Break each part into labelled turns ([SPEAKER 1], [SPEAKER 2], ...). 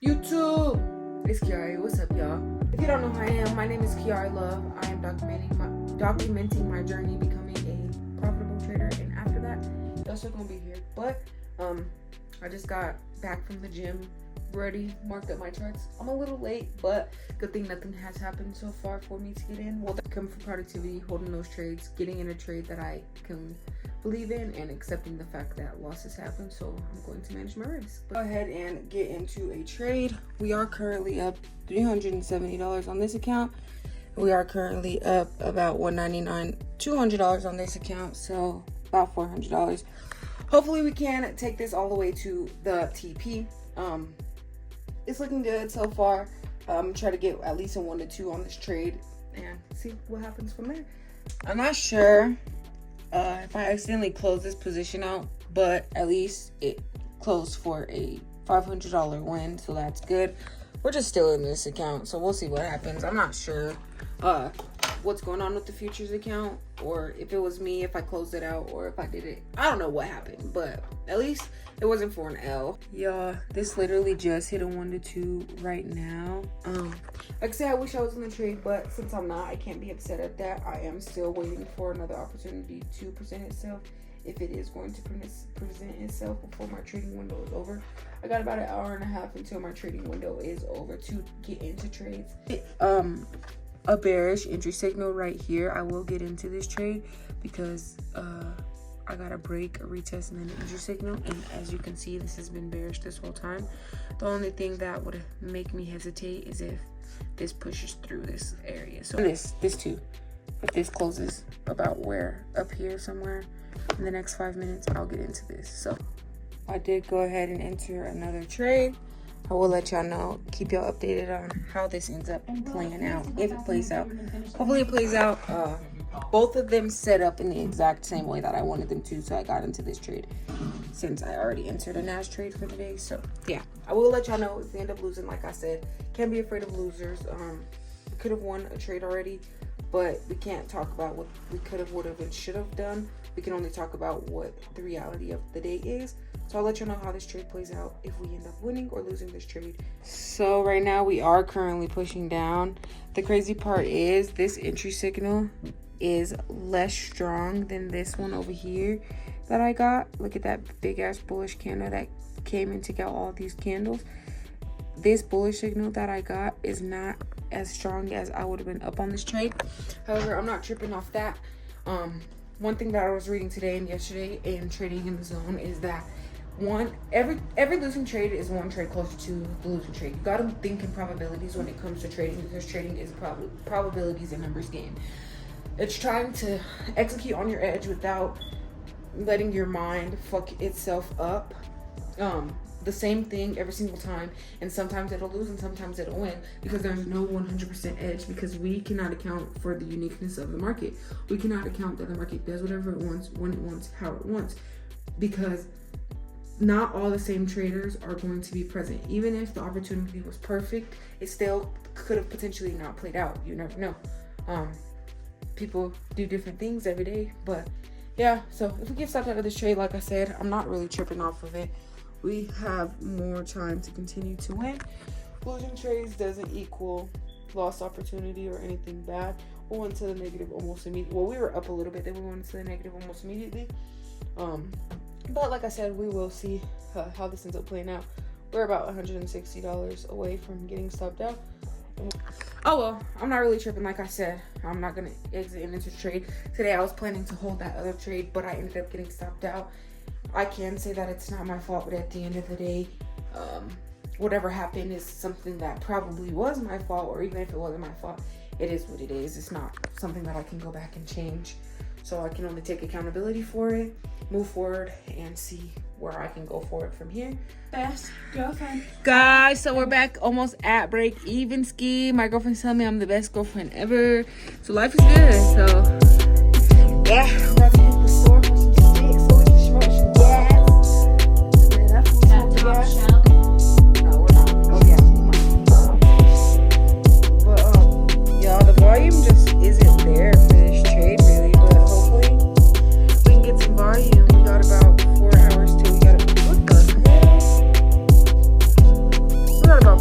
[SPEAKER 1] YouTube, it's Kiara. What's up, y'all? If you don't know who I am, my name is Kiara Love. I am documenting my journey becoming a profitable trader, and after that, y'all still gonna be here. But I just got back from the gym, ready, marked up my charts. I'm a little late, but good thing nothing has happened so far for me to get in. Well, come from productivity, holding those trades, getting in a trade that I can believe in, and accepting the fact that losses happen. So I'm going to manage my risk. Go ahead and get into a trade. We are currently up $370 on this account. We are currently up about $199, $200 on this account, so about $400. Hopefully we can take this all the way to the TP. It's looking good so far. Try to get at least a 1 to 2 on this trade and see what happens from there. I'm not sure if I accidentally close this position out, but at least it closed for a $500 win, so that's good. We're just still in this account, so we'll see what happens. I'm not sure what's going on with the futures account, or if it was me, if I closed it out, or if I did it. I don't know what happened, but at least it wasn't for an L. Y'all, this literally just hit a 1 to 2 right now. Like I said, I wish I was in the trade, but since I'm not, I can't be upset at that. I am still waiting for another opportunity to present itself, if it is going to present itself before my trading window is over. I got about an hour and a half until my trading window is over to get into trades. A bearish entry signal right here. I will get into this trade because I got a break, a retest, and then an entry signal, and as you can see, this has been bearish this whole time. The only thing that would make me hesitate is if this pushes through this area. So this too, if this closes about where up here somewhere in the next 5 minutes, I'll get into this. So I did go ahead and enter another trade. I will let y'all know, keep y'all updated on how this ends up playing out, if it plays out. Hopefully it plays out. Both of them set up in the exact same way that I wanted them to, so I got into this trade since I already entered a NAS trade for the day. So yeah, I will let y'all know if we end up losing. Like I said, can't be afraid of losers. We could have won a trade already, but we can't talk about what we could have, would have, and should have done. We can only talk about what the reality of the day is. So I'll let you know how this trade plays out, if we end up winning or losing this trade. So right now we are currently pushing down. The crazy part is this entry signal is less strong than this one over here that I got. Look at that big ass bullish candle that came and took out all these candles. This bullish signal that I got is not as strong as I would have been up on this trade. However, I'm not tripping off that. One thing that I was reading today and yesterday in Trading in the Zone is that every losing trade is one trade closer to the losing trade. You got to think in probabilities when it comes to trading, because trading is probabilities and numbers game. It's trying to execute on your edge without letting your mind fuck itself up. The same thing every single time, and sometimes it'll lose and sometimes it'll win, because there's no 100% edge, because we cannot account for the uniqueness of the market. We cannot account that the market does whatever it wants, when it wants, how it wants, because not all the same traders are going to be present. Even if the opportunity was perfect, it still could have potentially not played out. You never know. People do different things every day, but yeah. So if we get stopped out of this trade, like I said, I'm not really tripping off of it. We have more time to continue to win. Losing trades doesn't equal lost opportunity or anything bad. We went to the negative almost immediately. Well, we were up a little bit, then we went to the negative almost immediately. But like I said, we will see how this ends up playing out. We're about $160 away from getting stopped out. Oh well, I'm not really tripping. Like I said, I'm not gonna exit and enter trade today. I was planning to hold that other trade, but I ended up getting stopped out. I can say that it's not my fault, but at the end of the day, whatever happened is something that probably was my fault, or even if it wasn't my fault, it is what it is. It's not something that I can go back and change. So I can only take accountability for it, move forward, and see where I can go forward from here.
[SPEAKER 2] Best girlfriend.
[SPEAKER 1] Guys, so we're back almost at break even ski. My girlfriend's telling me I'm the best girlfriend ever. So life is good. So yeah, I'm about to hit the store for some steaks so we can smoke some gas. And that's what we're talking about. No, we're not. Oh yeah, we might. But y'all, the volume just isn't there for this trade really. But hopefully we can get some volume. We got about 4 hours till we got to. What the hell? We got about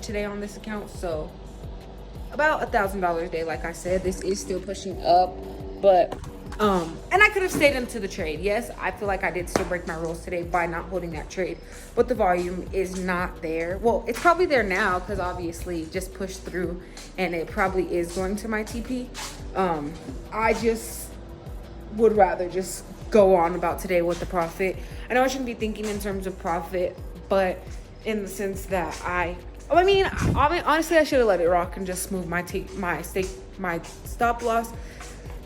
[SPEAKER 1] today on this account, so about $1,000 a day. Like I said, this is still pushing up, but and I could have stayed into the trade. Yes, I feel like I did still break my rules today by not holding that trade, but the volume is not there. Well, it's probably there now because obviously just pushed through, and it probably is going to my TP. I just would rather just go on about today with the profit. I know I shouldn't be thinking in terms of profit, but in the sense that honestly, I should have let it rock and just move my stop loss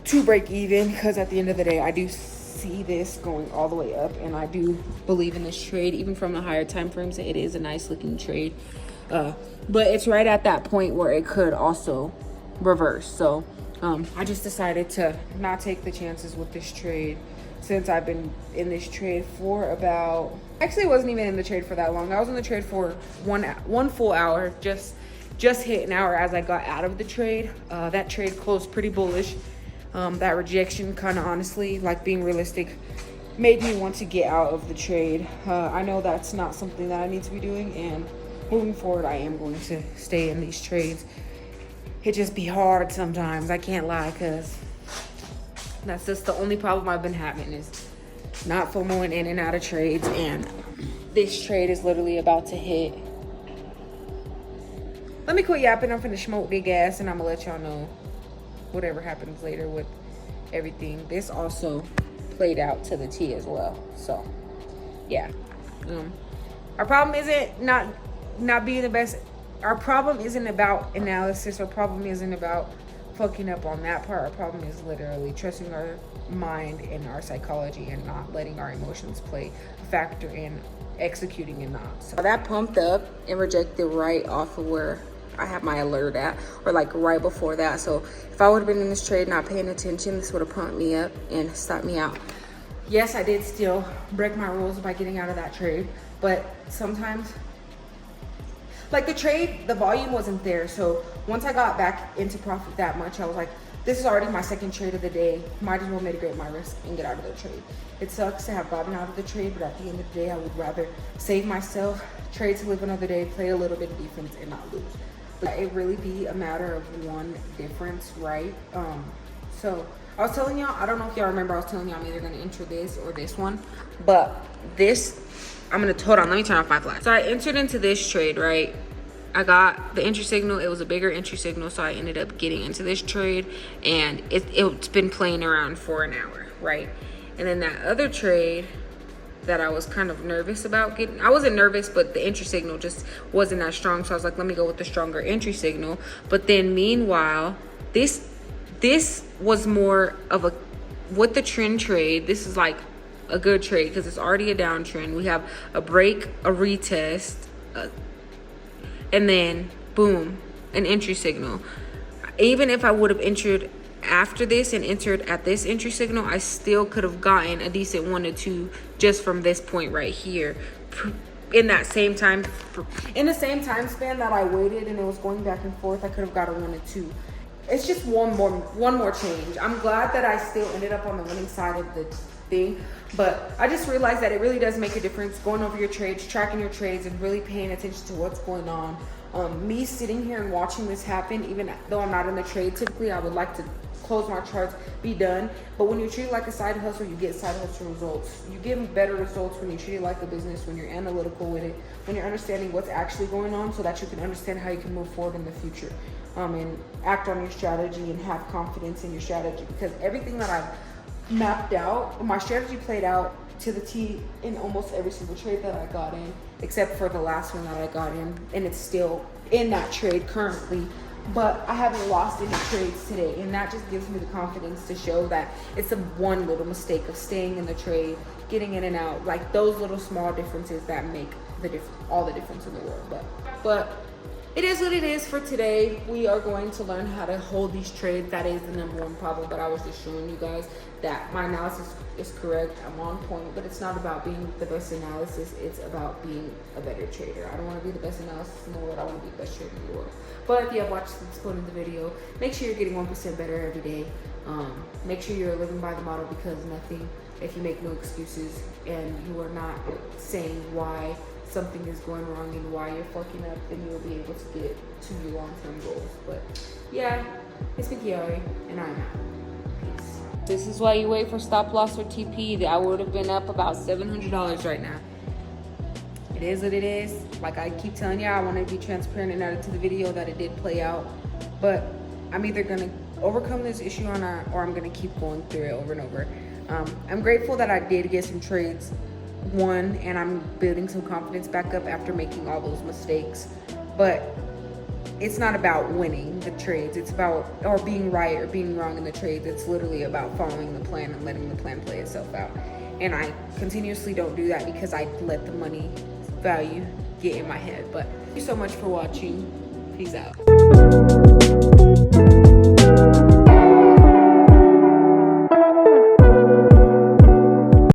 [SPEAKER 1] to break even, because at the end of the day, I do see this going all the way up, and I do believe in this trade. Even from the higher time frames, it is a nice looking trade, but it's right at that point where it could also reverse. So I just decided to not take the chances with this trade, since I've been in this trade for about, actually, I wasn't even in the trade for that long. I was in the trade for one full hour, just hit an hour as I got out of the trade. That trade closed pretty bullish. That rejection kind of, honestly, like being realistic, made me want to get out of the trade. I know that's not something that I need to be doing, and moving forward, I am going to stay in these trades. It just be hard sometimes, I can't lie, because that's just the only problem I've been having, is not FOMOing in and out of trades. And this trade is literally about to hit. Let me quit yapping. I'm finna smoke big ass, and I'm gonna let y'all know whatever happens later with everything. This also played out to the T as well. So yeah, our problem isn't not being the best. Our problem isn't about analysis. Our problem isn't about fucking up on that part. Our problem is literally trusting our mind and our psychology, and not letting our emotions play a factor in executing and not. So that pumped up and rejected right off of where I have my alert at, or like right before that. So if I would have been in this trade not paying attention, this would have pumped me up and stopped me out. Yes, I did still break my rules by getting out of that trade, but sometimes, like the trade, the volume wasn't there. So once I got back into profit that much, I was like, this is already my second trade of the day. Might as well mitigate my risk and get out of the trade. It sucks to have gotten out of the trade, but at the end of the day, I would rather save myself, trade to live another day, play a little bit of defense, and not lose. But it really be a matter of one difference, right? So I was telling y'all, I don't know if y'all remember, I was telling y'all I'm either gonna enter this or this one, but this, hold on, let me turn off my flash. So I entered into this trade, right? I got the entry signal. It was a bigger entry signal, so I ended up getting into this trade, and it's been playing around for an hour, right? And then that other trade that I was kind of nervous about getting, I wasn't nervous, but the entry signal just wasn't that strong, so I was like, let me go with the stronger entry signal. But then meanwhile, this was more of a, with the trend trade, this is like a good trade because it's already a downtrend. We have a break, a retest, and then boom, an entry signal. Even if I would have entered after this and entered at this entry signal, I still could have gotten a decent 1 to 2 just from this point right here. In that same time, in the same time span that I waited and it was going back and forth, I could have got a 1 to 2. It's just one more change. I'm glad that I still ended up on the winning side of the thing, but I just realized that it really does make a difference going over your trades, tracking your trades, and really paying attention to what's going on. Me sitting here and watching this happen, even though I'm not in the trade, typically I would like to close my charts, be done. But when you treat it like a side hustle, you get side hustle results. You get better results when you treat it like a business, when you're analytical with it, when you're understanding what's actually going on, so that you can understand how you can move forward in the future, and act on your strategy and have confidence in your strategy. Because everything that I've mapped out, my strategy played out to the T in almost every single trade that I got in, except for the last one that I got in, and it's still in that trade currently. But I haven't lost any trades today, and that just gives me the confidence to show that it's a one little mistake of staying in the trade, getting in and out, like those little small differences that make all the difference in the world. But it is what it is for today. We are going to learn how to hold these trades. That is the number one problem, but I was just showing you guys that my analysis is correct. I'm on point, but it's not about being the best analysis. It's about being a better trader. I don't want to be the best analysis in the world. I want to be the best trader in the world. But if you have watched this point in the video, make sure you're getting 1% better every day. Make sure you're living by the model because nothing, if you make no excuses and you are not saying why something is going wrong and why you're fucking up, then you'll be able to get to your long-term goals. But yeah, it's been Kiari, and I'm out. Peace. This is why you wait for stop loss or TP. I would have been up about $700 right now. It is what it is. Like I keep telling you, I want to be transparent and add it to the video that it did play out. But I'm either going to overcome this issue or not, or I'm going to keep going through it over and over. I'm grateful that I did get some trades won, and I'm building some confidence back up after making all those mistakes. But it's not about winning the trades. It's about, or being right or being wrong in the trades. It's literally about following the plan and letting the plan play itself out. And I continuously don't do that because I let the money value get in my head. But thank you so much for watching. Peace out.